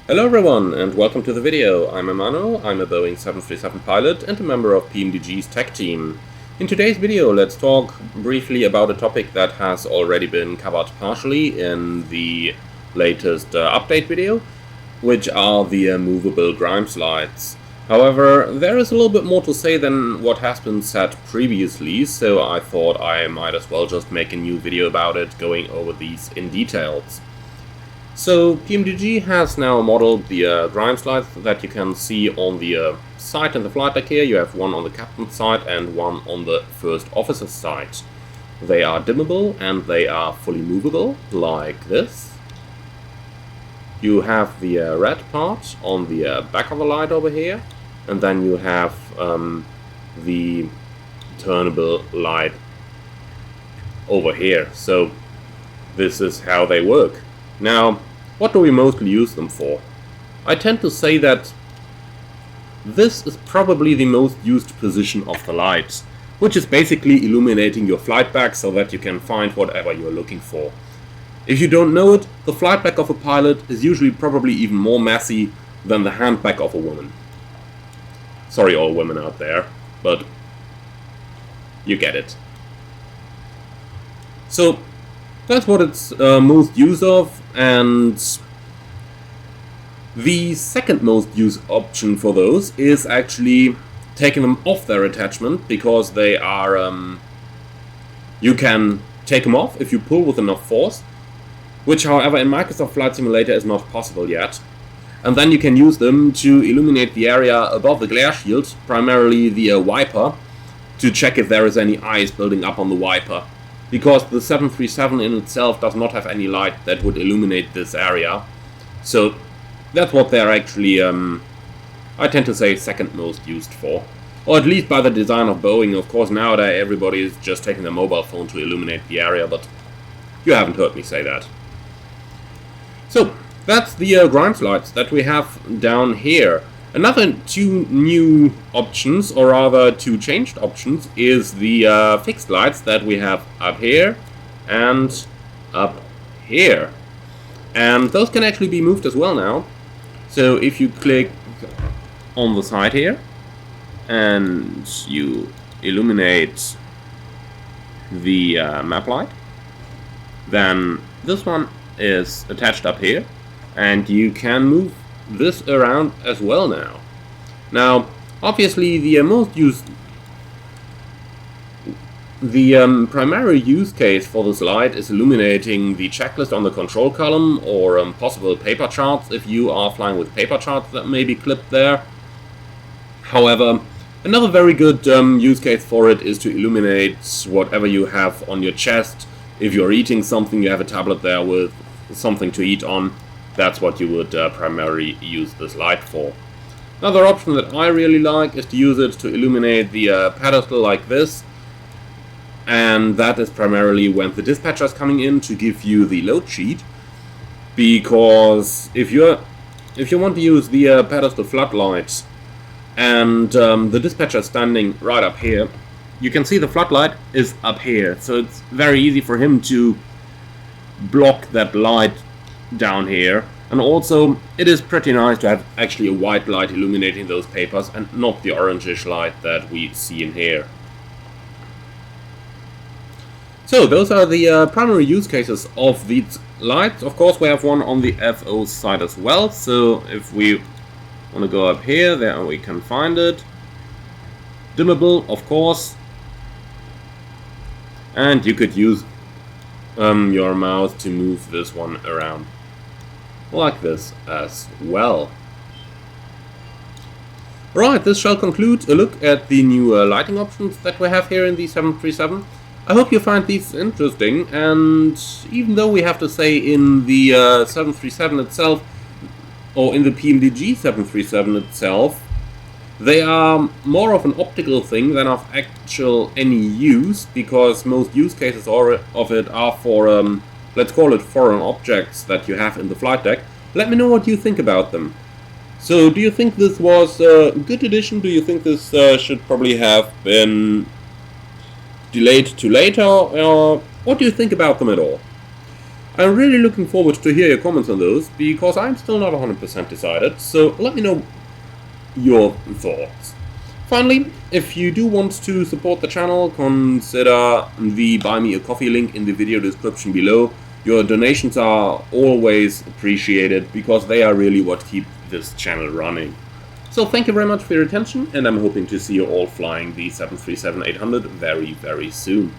Hello everyone and welcome to the video. I'm Emmanuel, I'm a Boeing 737 pilot and a member of PMDG's tech team. In today's video let's talk briefly about a topic that has already been covered partially in the latest update video, which are the movable Grimes lights. However, there is a little bit more to say than what has been said previously, so I thought I might as well just make a new video about it, going over these in details. So PMDG has now modeled the Grimes lights that you can see on the side in the flight deck here. You have one on the captain's side and one on the first officer's side. They are dimmable and they are fully movable, like this. You have the red part on the back of the light over here, and then you have the turnable light over here. So this is how they work. Now, what do we mostly use them for? I tend to say that this is probably the most used position of the light, which is basically illuminating your flight bag so that you can find whatever you're looking for. If you don't know it, the flight bag of a pilot is usually probably even more messy than the handbag of a woman. Sorry all women out there, but you get it. So that's what it's most used of, and the second most used option for those is actually taking them off their attachment, because they are you can take them off if you pull with enough force, which however in Microsoft Flight Simulator is not possible yet. And then you can use them to illuminate the area above the glare shield, primarily the wiper, to check if there is any ice building up on the wiper. Because the 737 in itself does not have any light that would illuminate this area. So that's what they're actually, I tend to say, second most used for. Or at least by the design of Boeing. Of course nowadays everybody is just taking their mobile phone to illuminate the area, but you haven't heard me say that. So that's the Grimes lights that we have down here. Another two new options, or rather two changed options, is the fixed lights that we have up here and up here. And those can actually be moved as well now. So if you click on the side here and you illuminate the map light, then this one is attached up here and you can move this around as well now. Now, obviously, the primary use case for this light is illuminating the checklist on the control column, or possible paper charts if you are flying with paper charts that may be clipped there. However, another very good use case for it is to illuminate whatever you have on your chest. If you're eating something, you have a tablet there with something to eat on. That's what you would primarily use this light for. Another option that I really like is to use it to illuminate the pedestal like this. And that is primarily when the dispatcher is coming in to give you the load sheet. Because if you want to use the pedestal floodlights and the dispatcher is standing right up here, you can see the floodlight is up here. So it's very easy for him to block that light down here. And also it is pretty nice to have actually a white light illuminating those papers and not the orangish light that we see in here. So those are the primary use cases of these lights. Of course we have one on the FO side as well, so if we want to go up here, there we can find it. Dimmable, of course, and you could use your mouse to move this one around like this as well. Right, this shall conclude a look at the new lighting options that we have here in the 737. I hope you find these interesting, and even though we have to say in the 737 itself, or in the PMDG 737 itself, they are more of an optical thing than of actual any use, because most use cases of it are for, let's call it foreign objects that you have in the flight deck. Let me know what you think about them. So, do you think this was a good addition? Do you think this should probably have been delayed to later? Or what do you think about them at all? I'm really looking forward to hear your comments on those, because I'm still not 100% decided, so let me know your thoughts. Finally, if you do want to support the channel, consider the Buy Me a Coffee link in the video description below. Your donations are always appreciated, because they are really what keep this channel running. So thank you very much for your attention, and I'm hoping to see you all flying the 737-800 very, very soon.